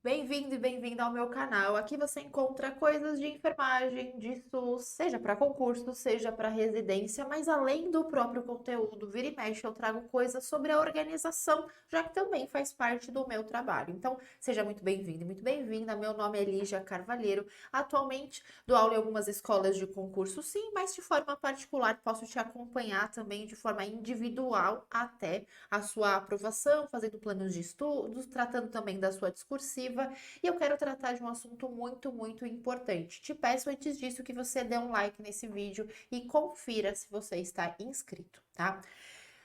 Bem-vindo e bem-vinda ao meu canal. Aqui você encontra coisas de enfermagem, de SUS, seja para concurso, seja para residência, mas além do próprio conteúdo, vira e mexe, eu trago coisas sobre a organização, já que também faz parte do meu trabalho. Então, seja muito bem-vindo e muito bem-vinda. Meu nome é Lígia Carvalheiro. Atualmente, dou aula em algumas escolas de concurso, sim, mas de forma particular, posso te acompanhar também de forma individual até a sua aprovação, fazendo planos de estudos, tratando também da sua discursiva. E eu quero tratar de um assunto muito importante. Te peço antes disso que você dê um like nesse vídeo e confira se você está inscrito, tá?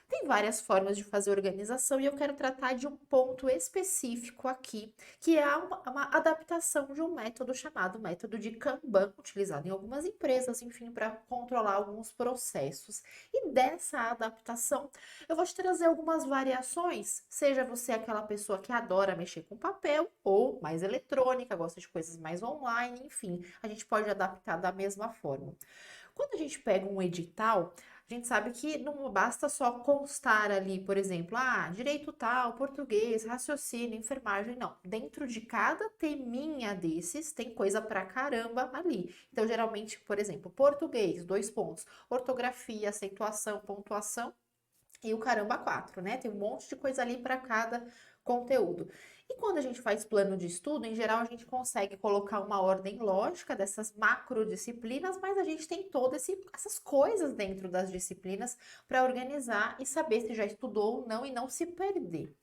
Tem várias formas de fazer organização e eu quero tratar de um ponto específico aqui, que é uma adaptação de um método chamado método de Kanban, utilizado em algumas empresas, enfim, para controlar alguns processos. E dessa adaptação, eu vou te trazer algumas variações, seja você aquela pessoa que adora mexer com papel ou mais eletrônica, gosta de coisas mais online, enfim, a gente pode adaptar da mesma forma. Quando a gente pega um edital, a gente sabe que não basta só constar ali, por exemplo, direito tal, português, raciocínio, enfermagem, não. Dentro de cada teminha desses tem coisa pra caramba ali. Então, geralmente, por exemplo, português, dois pontos, ortografia, acentuação, pontuação e o caramba quatro, né? Tem um monte de coisa ali para cada conteúdo. E quando a gente faz plano de estudo, em geral a gente consegue colocar uma ordem lógica dessas macrodisciplinas, mas a gente tem todas essas coisas dentro das disciplinas para organizar e saber se já estudou ou não e não se perder.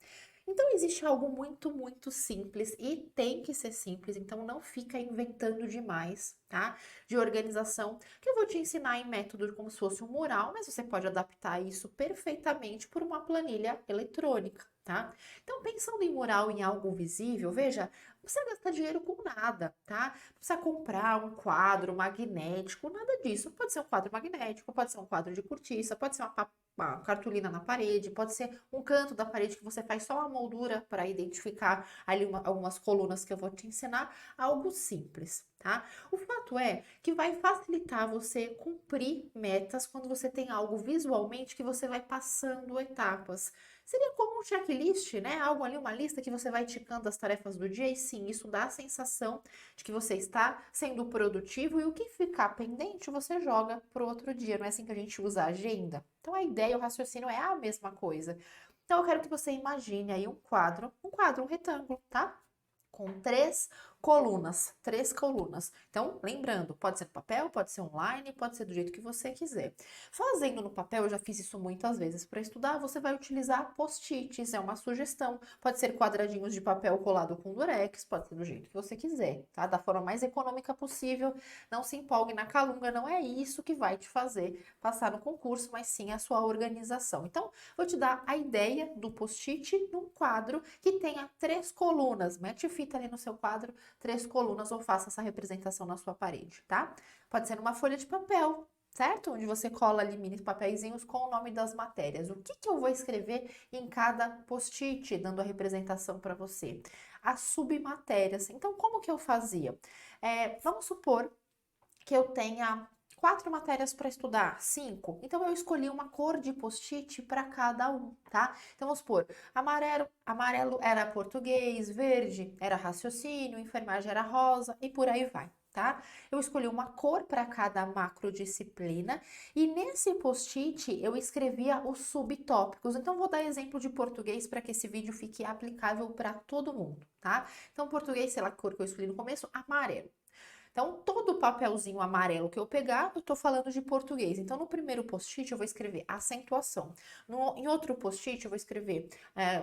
Então existe algo muito simples e tem que ser simples, então não fica inventando demais, tá? De organização, que eu vou te ensinar em método como se fosse um mural, mas você pode adaptar isso perfeitamente por uma planilha eletrônica, tá? Então, pensando em mural em algo visível, veja, não precisa gastar dinheiro com nada, tá? Não precisa comprar um quadro magnético, nada disso. Pode ser um quadro magnético, pode ser um quadro de cortiça, pode ser uma cartolina na parede, pode ser um canto da parede que você faz só a moldura para identificar ali algumas colunas que eu vou te ensinar, algo simples, tá? O fato é que vai facilitar você cumprir metas quando você tem algo visualmente que você vai passando etapas. Seria como um checklist, né? Algo ali, uma lista que você vai ticando as tarefas do dia, e sim, isso dá a sensação de que você está sendo produtivo e o que ficar pendente você joga para o outro dia. Não é assim que a gente usa a agenda? Então a ideia, o raciocínio é a mesma coisa. Então eu quero que você imagine aí um retângulo, tá? Com três colunas. Então, lembrando, pode ser papel, pode ser online, pode ser do jeito que você quiser. Fazendo no papel, eu já fiz isso muitas vezes para estudar, você vai utilizar post-its, é uma sugestão. Pode ser quadradinhos de papel colado com durex, pode ser do jeito que você quiser, tá? Da forma mais econômica possível. Não se empolgue na calunga, não é isso que vai te fazer passar no concurso, mas sim a sua organização. Então, vou te dar a ideia do post-it num quadro que tenha três colunas. Mete fita ali no seu quadro, três colunas, ou faça essa representação na sua parede, tá? Pode ser numa folha de papel, certo? Onde você cola ali mini papeizinhos com o nome das matérias. O que que eu vou escrever em cada post-it, dando a representação para você? As submatérias. Então, como que eu fazia? Vamos supor que eu tenha quatro matérias para estudar, cinco. Então eu escolhi uma cor de post-it para cada um, tá? Então vamos supor, amarelo era português, verde era raciocínio, enfermagem era rosa e por aí vai. Tá? Eu escolhi uma cor para cada macrodisciplina e nesse post-it eu escrevia os subtópicos. Então vou dar exemplo de português para que esse vídeo fique aplicável para todo mundo, tá? Então português, sei lá, a cor que eu escolhi no começo, amarelo. Então, todo papelzinho amarelo que eu pegar, eu tô falando de português. Então, no primeiro post-it, eu vou escrever acentuação. Em outro post-it, eu vou escrever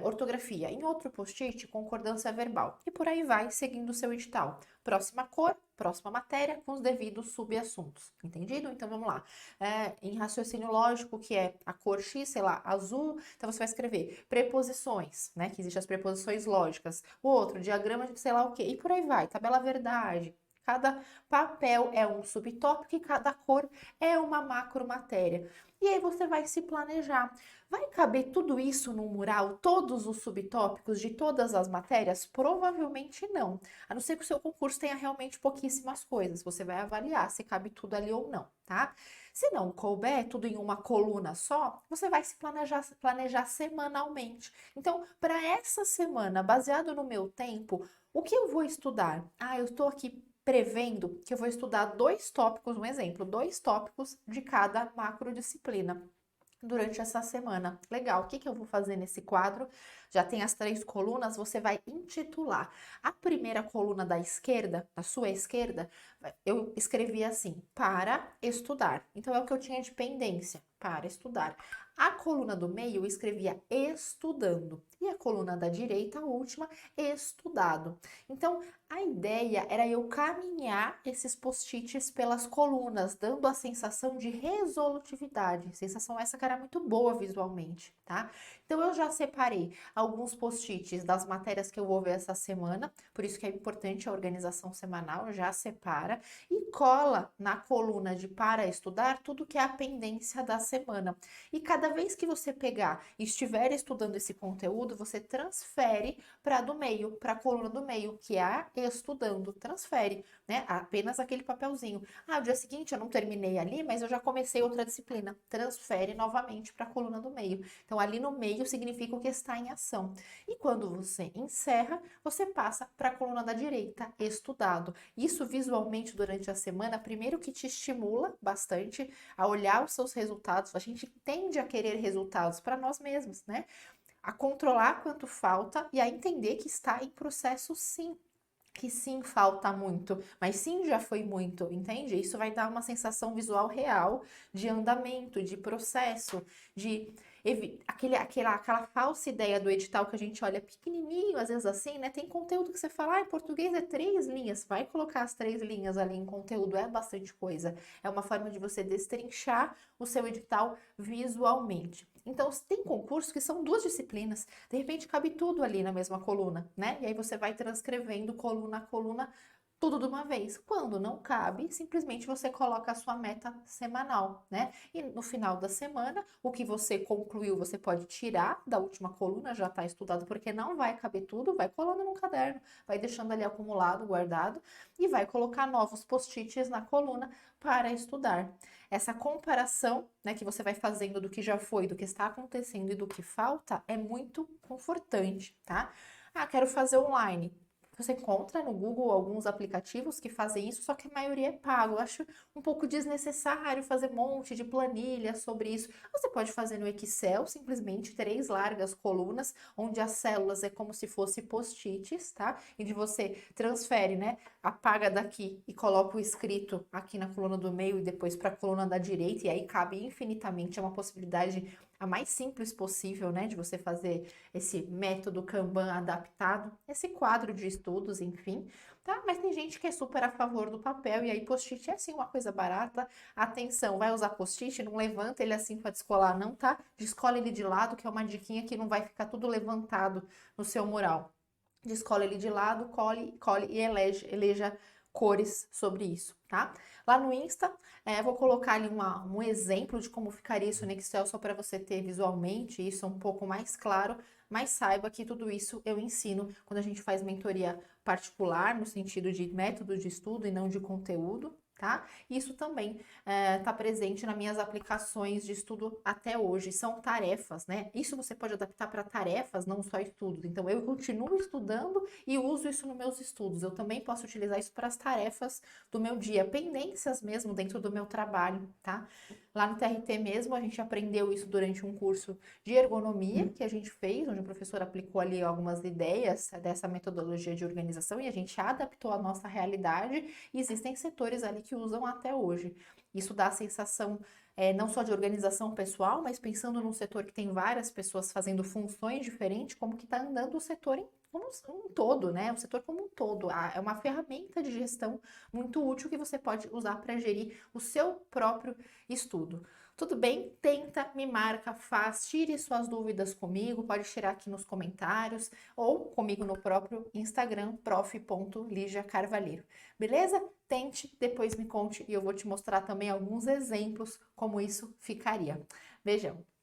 ortografia. Em outro post-it, concordância verbal. E por aí vai, seguindo o seu edital. Próxima cor, próxima matéria, com os devidos subassuntos. Entendido? Então, vamos lá. Em raciocínio lógico, que é a cor X, sei lá, azul. Então, você vai escrever preposições, né? Que existem as preposições lógicas. O outro, diagrama de sei lá o quê. E por aí vai. Tabela verdade, Cada papel é um subtópico e cada cor é uma macromatéria. E aí você vai se planejar. Vai caber tudo isso no mural, todos os subtópicos de todas as matérias? Provavelmente não. A não ser que o seu concurso tenha realmente pouquíssimas coisas. Você vai avaliar se cabe tudo ali ou não, tá? Se não couber tudo em uma coluna só, você vai se planejar semanalmente. Então, para essa semana, baseado no meu tempo, o que eu vou estudar? Ah, eu estou aqui prevendo que eu vou estudar 2 tópicos, um exemplo, 2 tópicos de cada macrodisciplina durante essa semana. Legal, o que que eu vou fazer nesse quadro? Já tem as 3 colunas, você vai intitular. A primeira coluna da esquerda, da sua esquerda, eu escrevi assim, para estudar. Então é o que eu tinha de pendência, para estudar. A coluna do meio eu escrevia estudando. E a coluna da direita, a última, estudado. Então, a ideia era eu caminhar esses post-its pelas colunas, dando a sensação de resolutividade. Sensação essa que era muito boa visualmente, tá? Então, eu já separei alguns post-its das matérias que eu vou ver essa semana, por isso que é importante a organização semanal, já separa e cola na coluna de para estudar tudo que é a pendência da semana. E cada vez que você pegar e estiver estudando esse conteúdo, você transfere para do meio, para a coluna do meio, que é a estudando, transfere, né? Apenas aquele papelzinho. Ah, o dia seguinte eu não terminei ali, mas eu já comecei outra disciplina. Transfere novamente para a coluna do meio. Então, ali no meio significa o que está em ação. E quando você encerra, você passa para a coluna da direita, estudado. Isso visualmente durante a semana, primeiro que te estimula bastante a olhar os seus resultados. A gente tende a querer resultados para nós mesmos, né? A controlar quanto falta e a entender que está em processo sim. Que sim falta muito, mas sim já foi muito, entende? Isso vai dar uma sensação visual real de andamento, de processo, de aquela falsa ideia do edital que a gente olha pequenininho, às vezes assim, né? Tem conteúdo que você fala, ah, em português é 3 linhas, vai colocar as 3 linhas ali em conteúdo, é bastante coisa. É uma forma de você destrinchar o seu edital visualmente. Então, tem concursos que são 2 disciplinas, de repente cabe tudo ali na mesma coluna, né? E aí você vai transcrevendo coluna a coluna tudo de uma vez. Quando não cabe, simplesmente você coloca a sua meta semanal, né? E no final da semana, o que você concluiu, você pode tirar da última coluna, já está estudado, porque não vai caber tudo, vai colando no caderno, vai deixando ali acumulado, guardado, e vai colocar novos post-its na coluna para estudar. Essa comparação, né, que você vai fazendo do que já foi, do que está acontecendo e do que falta, é muito confortante, tá? Ah, quero fazer online. Você encontra no Google alguns aplicativos que fazem isso, só que a maioria é pago. Eu acho um pouco desnecessário fazer um monte de planilha sobre isso. Você pode fazer no Excel, simplesmente 3 largas colunas, onde as células é como se fosse post-its, tá? E de você transfere, né? Apaga daqui e coloca o escrito aqui na coluna do meio e depois para a coluna da direita, e aí cabe infinitamente. É uma possibilidade a mais simples possível, né, de você fazer esse método Kanban adaptado, esse quadro de estudos, enfim, tá? Mas tem gente que é super a favor do papel e aí post-it é assim uma coisa barata. Atenção, vai usar post-it, não levanta ele assim para descolar, não, tá? Descola ele de lado, que é uma diquinha que não vai ficar tudo levantado no seu mural. Descola ele de lado, cole e eleja cores sobre isso, tá? Lá no Insta, vou colocar ali um exemplo de como ficaria isso no Excel, só para você ter visualmente isso um pouco mais claro, mas saiba que tudo isso eu ensino quando a gente faz mentoria particular, no sentido de método de estudo e não de conteúdo, tá? Isso também está presente nas minhas aplicações de estudo até hoje. São tarefas, né? Isso você pode adaptar para tarefas, não só estudos. Então, eu continuo estudando e uso isso nos meus estudos. Eu também posso utilizar isso para as tarefas do meu dia, pendências mesmo dentro do meu trabalho, tá? Lá no TRT mesmo, a gente aprendeu isso durante um curso de ergonomia que a gente fez, onde o professor aplicou ali algumas ideias dessa metodologia de organização e a gente adaptou à nossa realidade. E existem setores ali que usam até hoje. Isso dá a sensação não só de organização pessoal, mas pensando num setor que tem várias pessoas fazendo funções diferentes, como que está andando o setor como um todo, né? O setor como um todo. É uma ferramenta de gestão muito útil que você pode usar para gerir o seu próprio estudo. Tudo bem? Tenta, me marca, faz, tire suas dúvidas comigo, pode tirar aqui nos comentários ou comigo no próprio Instagram, prof.ligiacarvalheiro. Beleza? Tente, depois me conte e eu vou te mostrar também alguns exemplos como isso ficaria. Beijão!